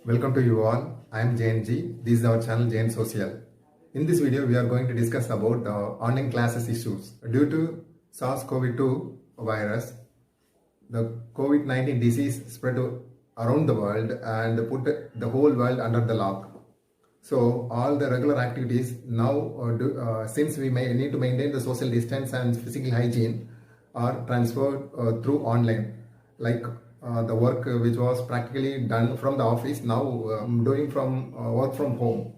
Welcome to you all. I am Jain G. This is our channel Jain Social. In this video, we are going to discuss about the online classes issues. Due to SARS-CoV-2 virus, the COVID-19 disease spread around the world and put the whole world under the lock. So all the regular activities now, since we may need to maintain the social distance and physical hygiene, are transferred through online. Like the work which was practically done from the office, now doing from work from home.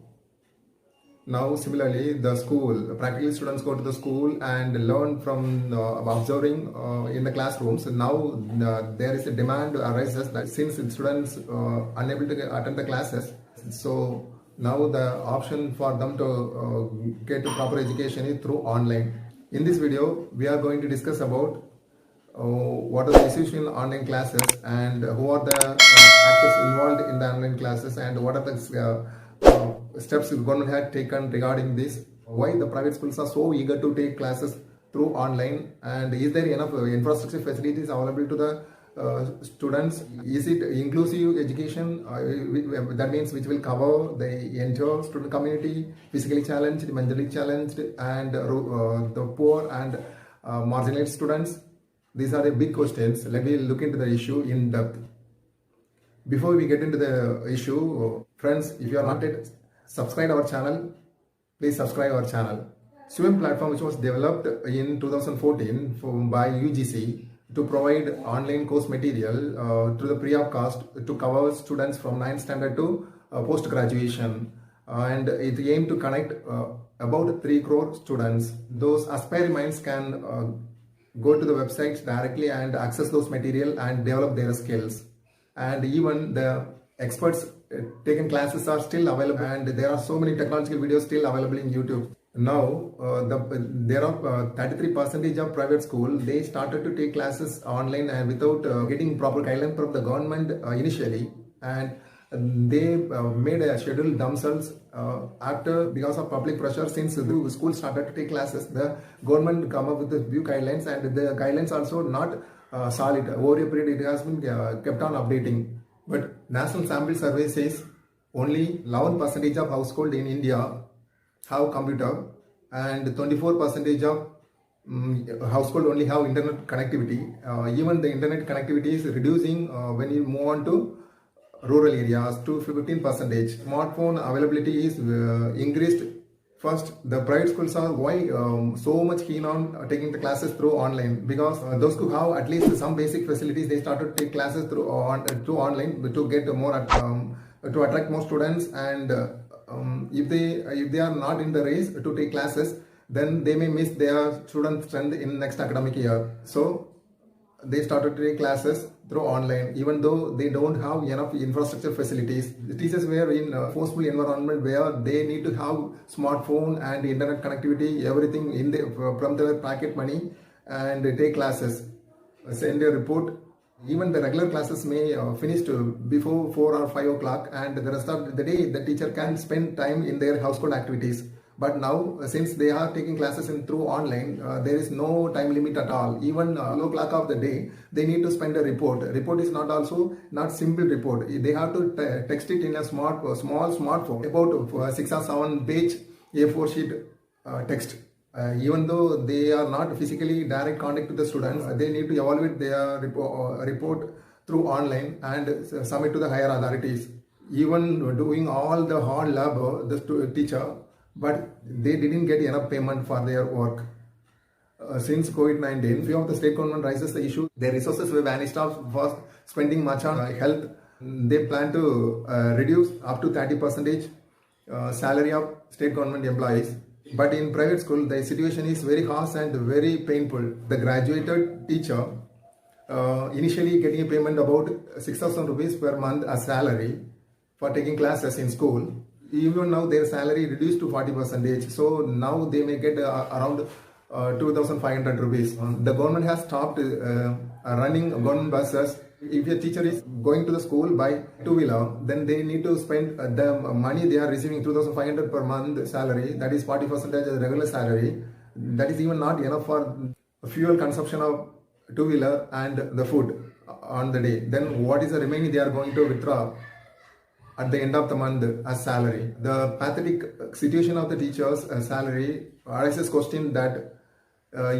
Now similarly, the school, practically students go to the school and learn from observing in the classrooms. Now there is a demand arises that since students unable to attend the classes, so now the option for them to get proper education is through online. In this video, we are going to discuss about what are the issues in online classes and who are the actors involved in the online classes and what are the steps the government had taken regarding this, why the private schools are so eager to take classes through online, and is there enough infrastructure facilities available to the students? Is it inclusive education? That means which will cover the entire student community, physically challenged, mentally challenged, and the poor and marginalized students? These are the big questions. Let me look into the issue in depth. Before we get into the issue, friends, if you are not yet subscribed our channel, please subscribe our channel. SWIM platform, which was developed in 2014 by UGC to provide online course material to the free of cost to cover students from 9th standard to post graduation, and it aimed to connect about 3 crore students. Those aspiring minds can go to the websites directly and access those material and develop their skills. And even the experts taken classes are still available, and there are so many technological videos still available in YouTube. Now there are 33% of private school, they started to take classes online and without getting proper guidelines from the government initially, and they made a schedule themselves after, because of public pressure. Since the school started to take classes, the government come up with the few guidelines, and the guidelines also not solid. Over a period it has been kept on updating, but national sample survey says only 11% of household in India have computer, and 24% of household only have internet connectivity. Even the internet connectivity is reducing when you move on to rural areas to 15%. Smartphone availability is increased. First, the private schools are why so much keen on taking the classes through online, because those who have at least some basic facilities, they started to take classes through online to get more to attract more students. And if they are not in the race to take classes, then they may miss their student strength in next academic year. So they started to take classes through online, even though they don't have enough infrastructure facilities. The teachers were in a forceful environment where they need to have smartphone and internet connectivity, everything in from their pocket money, and take classes, send a report. Even the regular classes may finish before 4 or 5 o'clock, and the rest of the day the teacher can spend time in their household activities. But now, since they are taking classes through online, there is no time limit at all. Even low o'clock of the day, they need to spend a report. Report is not simple report. They have to text it in a small smartphone, about 6 or 7 page A4 sheet text. Even though they are not physically direct contact with the students, they need to evaluate their report through online and submit to the higher authorities. Even doing all the hard labor, the teacher, but they didn't get enough payment for their work. Since COVID-19, few of the state government raises the issue, their resources were vanished off for spending much on health. They plan to reduce up to 30% salary of state government employees. But in private school, the situation is very harsh and very painful. The graduated teacher initially getting a payment about 6,000 rupees per month as salary for taking classes in school. Even now their salary reduced to 40%. So now they may get around 2,500 rupees. The government has stopped running government buses. If a teacher is going to the school by two-wheeler, then they need to spend the money they are receiving 2,500 per month salary, that is 40% of the regular salary. That is even not enough for fuel consumption of two-wheeler and the food on the day. Then what is the remaining they are going to withdraw? at the end of the month as salary. The pathetic situation of the teachers' salary arises question that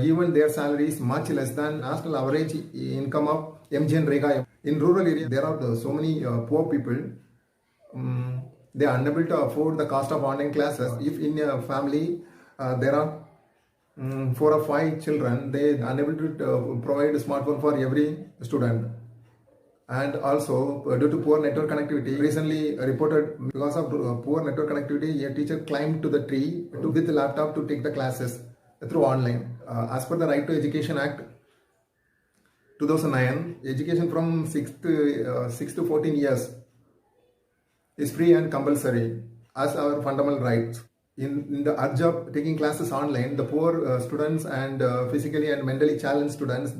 even their salary is much less than national average income of MG and Rega. In rural area, there are so many poor people. They are unable to afford the cost of online classes. If in a family there are 4 or 5 children, they are unable to provide a smartphone for every student. And also due to poor network connectivity, recently reported because of poor network connectivity, a teacher climbed to the tree with the laptop to take the classes through online. As per the Right to Education Act 2009, education from 6 to 14 years is free and compulsory as our fundamental rights. In the urge of taking classes online, the poor students and physically and mentally challenged students,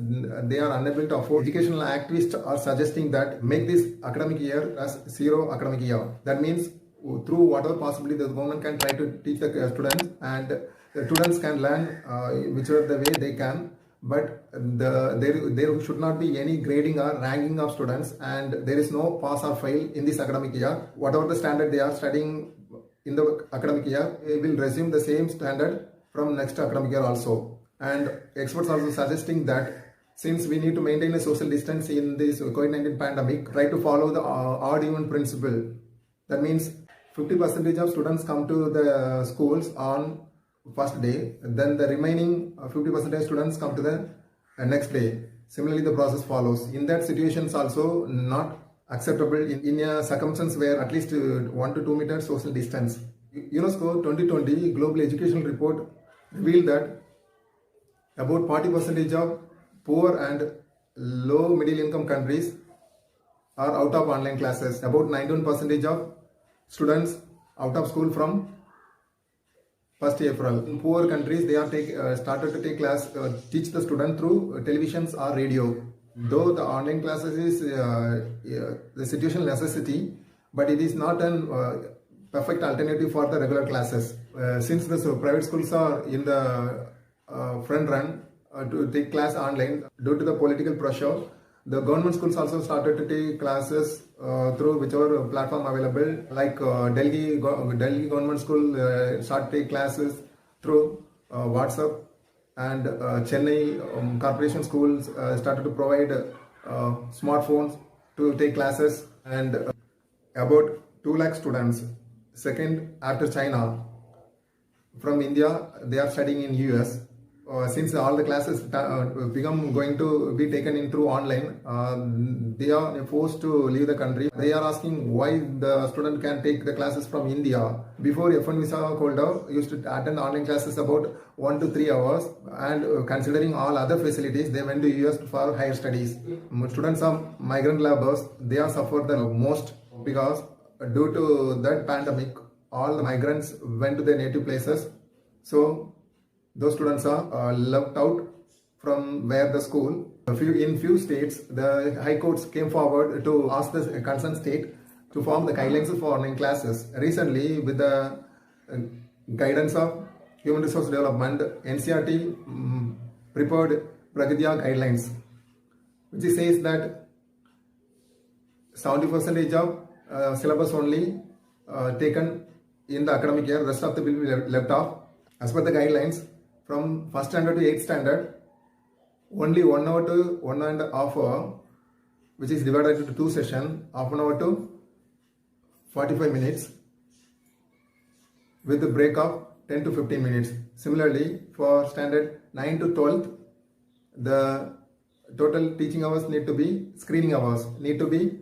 they are unable to afford. Educational activists are suggesting that make this academic year as zero academic year. That means through whatever possibility the government can try to teach the students, and the students can learn whichever the way they can. But there should not be any grading or ranking of students, and there is no pass or fail in this academic year. Whatever the standard they are studying in the academic year, we will resume the same standard from next academic year also. And experts are also suggesting that since we need to maintain a social distance in this COVID-19 pandemic, try to follow the odd even principle. That means 50% of students come to the schools on first day, then the remaining 50% students come to the next day. Similarly, the process follows. In that situations also not acceptable in a circumstance where at least 1 to 2 meters social distance. UNESCO 2020 Global Education Report revealed that about 40% of poor and low middle income countries are out of online classes. About 91% of students out of school from 1st April. In poor countries, they are started to teach the student through televisions or radio. Though the online classes is the situational necessity, but it is not a perfect alternative for the regular classes. Since the private schools are in the front run to take class online due to the political pressure, the government schools also started to take classes through whichever platform available. Like Delhi government school started to take classes through WhatsApp. And Chennai corporation schools started to provide smartphones to take classes, and about 2 lakh students, second after China, from India, they are studying in US. Since all the classes become going to be taken in through online, they are forced to leave the country. They are asking why the student can take the classes from India. Before F1 visa holder used to attend online classes about 1 to 3 hours, and considering all other facilities, they went to US for higher studies. Students of migrant laborers, they are suffered the most because due to that pandemic, all the migrants went to their native places. So those students are left out from where the school. In few states, the high courts came forward to ask the concerned state to form the guidelines for online classes. Recently, with the guidance of Human Resource Development, NCERT prepared Pragadya guidelines, which says that 70% of syllabus only taken in the academic year, rest of the will be left off. As per the guidelines, from 1st standard to 8th standard, only 1 hour to 1.5 hour, which is divided into 2 sessions, half an hour to 45 minutes, with a break of 10 to 15 minutes. Similarly, for standard 9 to 12th, the total teaching hours need to be, screening hours need to be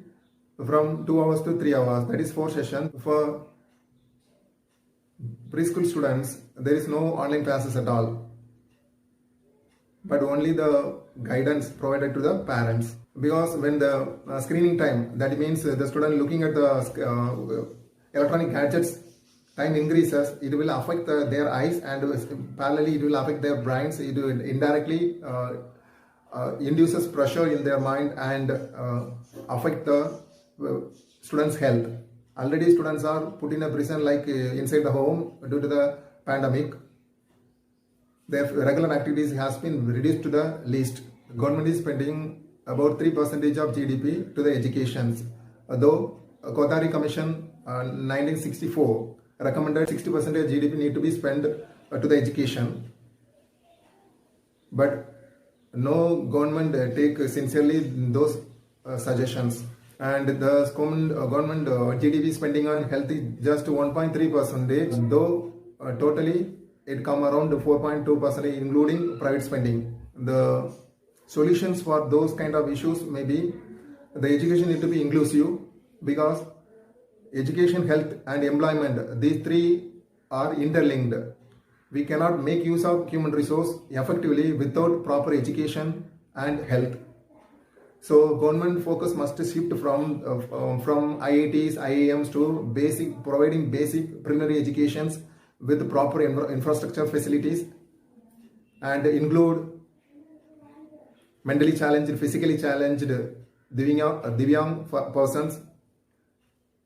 from 2 hours to 3 hours. That is 4 sessions. For preschool students, there is no online classes at all, but only the guidance provided to the parents. Because when the screening time, that means the student looking at the electronic gadgets, time increases, it will affect their eyes, and parallelly it will affect their brains. It will indirectly induces pressure in their mind and affect the students' health. Already students are put in a prison like inside the home due to the pandemic. Their regular activities has been reduced to the least. The government is spending about 3% of GDP to the education. Though Kothari Commission 1964 recommended 60% GDP need to be spent to the education, but no government take sincerely those suggestions, and the government GDP spending on health is just 1.3%, though totally it come around 4.2%, including private spending. The solutions for those kind of issues may be the education need to be inclusive, because education, health and employment, these three are interlinked. We cannot make use of human resource effectively without proper education and health. So government focus must shift from IITs, IIMs to providing basic preliminary educations with proper infrastructure facilities, and include mentally challenged, physically challenged Divyang persons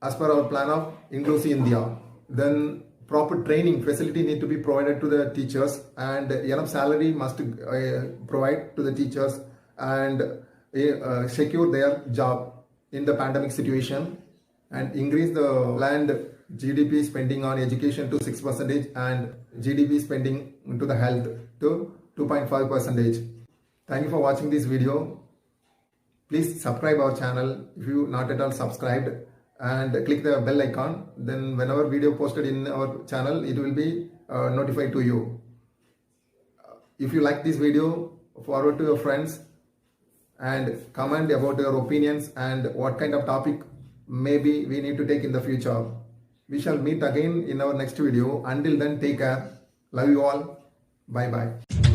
as per our plan of Inclusive India. Then proper training facility need to be provided to the teachers, and enough salary must provide to the teachers, and secure their job in the pandemic situation, and increase the land GDP spending on education to 6% and GDP spending to the health to 2.5%. Thank you for watching this video. Please subscribe our channel if you not at all subscribed, and click the bell icon. Then whenever video posted in our channel, it will be notified to you. If you like this video, forward to your friends and comment about your opinions and what kind of topic maybe we need to take in the future. We shall meet again in our next video. Until then, take care. Love you all. Bye bye.